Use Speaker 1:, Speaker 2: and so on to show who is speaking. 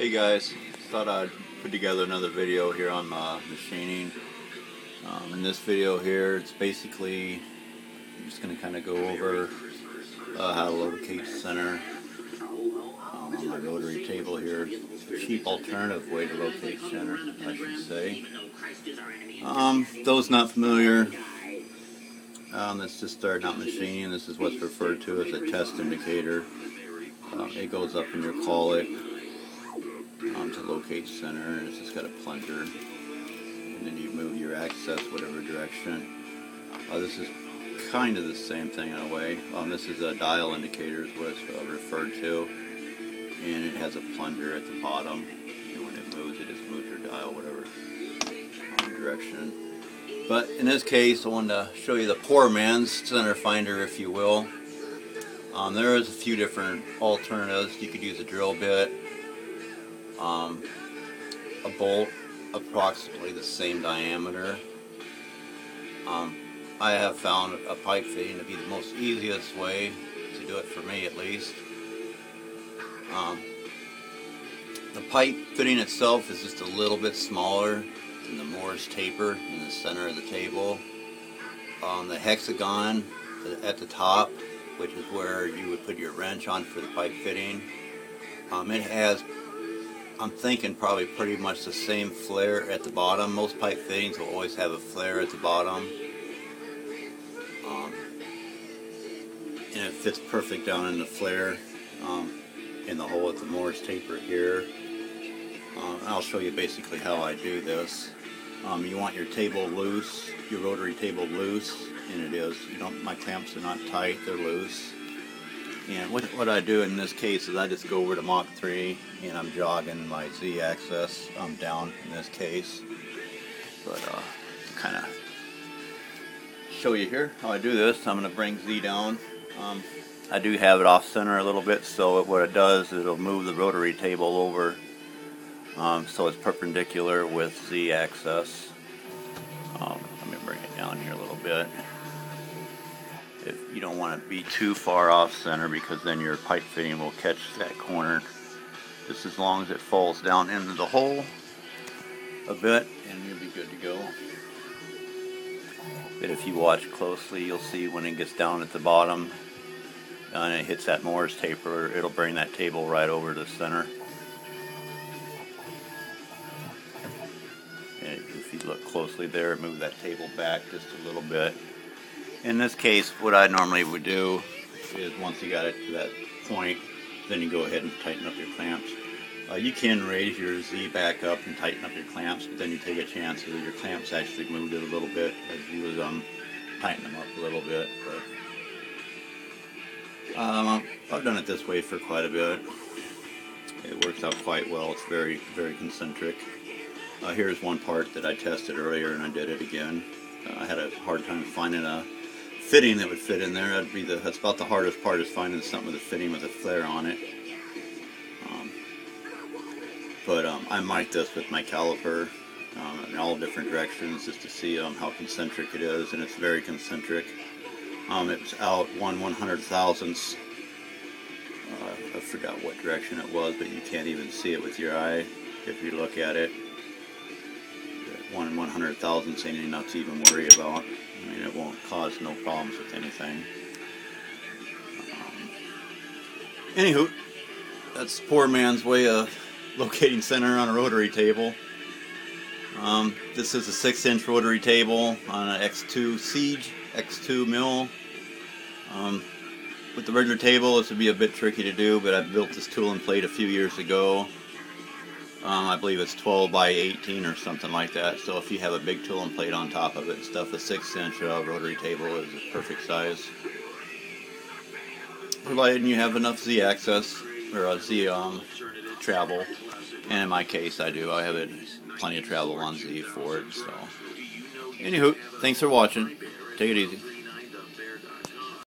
Speaker 1: Hey guys, thought I'd put together another video here on machining. In this video here, it's basically, I'm just going to kind of go over how to locate center on my rotary table here. It's a cheap alternative way to locate center, I should say. Those not familiar, that's just starting out machining. This is what's referred to as a test indicator. It goes up in your collet to locate center, and it's just got a plunger, and then you move your axis whatever direction. This is kind of the same thing in a way. This is a dial indicator is what it's referred to, and it has a plunger at the bottom, and when it moves, it just moves your dial whatever direction. But in this case, I wanted to show you the poor man's center finder, if you will. There is a few different alternatives. You could use a drill bit, a bolt approximately the same diameter. I have found a pipe fitting to be the most easiest way to do it, for me at least. The pipe fitting itself is just a little bit smaller than the Morse taper in the center of the table. The hexagon at the top, which is where you would put your wrench on for the pipe fitting, it has, I'm thinking, probably pretty much the same flare at the bottom. Most pipe fittings will always have a flare at the bottom, and it fits perfect down in the flare in the hole at the Morse taper here. I'll show you basically how I do this. You want your table loose, your rotary table loose, and it is. You don't. My clamps are not tight; they're loose. And what I do in this case is I just go over to Mach 3 and I'm jogging my Z-axis down in this case. But kind of show you here how I do this. I'm going to bring Z down. I do have it off center a little bit, so what it does is it'll move the rotary table over so it's perpendicular with Z-axis. Let me bring it down here a little bit. If you don't want to be too far off center, because then your pipe fitting will catch that corner. Just as long as it falls down into the hole a bit, and you'll be good to go. But if you watch closely, you'll see when it gets down at the bottom and it hits that Morse taper, it'll bring that table right over to the center. And if you look closely there, move that table back just a little bit. In this case, what I normally would do is, once you got it to that point, then you go ahead and tighten up your clamps. You can raise your Z back up and tighten up your clamps, but then you take a chance that your clamps actually moved it a little bit as you was tighten them up a little bit. But I've done it this way for quite a bit. It works out quite well. It's very, very concentric. Here's one part that I tested earlier, and I did it again. I had a hard time finding a fitting that would fit in there. That's about the hardest part, is finding something with a fitting with a flare on it. But I mic this with my caliper in all different directions just to see how concentric it is, and it's very concentric. It's out 1/100,000ths. I forgot what direction it was, but you can't even see it with your eye if you look at it. 1/100,000ths ain't enough to even worry about. I mean, it won't cause no problems with anything. Anywho, that's the poor man's way of locating center on a rotary table. This is a 6-inch rotary table on an X2 Siege, X2 mill. With the regular table, this would be a bit tricky to do, but I built this tool and plate a few years ago. I believe it's 12 by 18 or something like that, so if you have a big tool and plate on top of it and stuff, a 6-inch rotary table is a perfect size, provided you have enough Z-axis or Z travel. And in my case, I do. I have plenty of travel on Z for it. So, anywho, thanks for watching. Take it easy.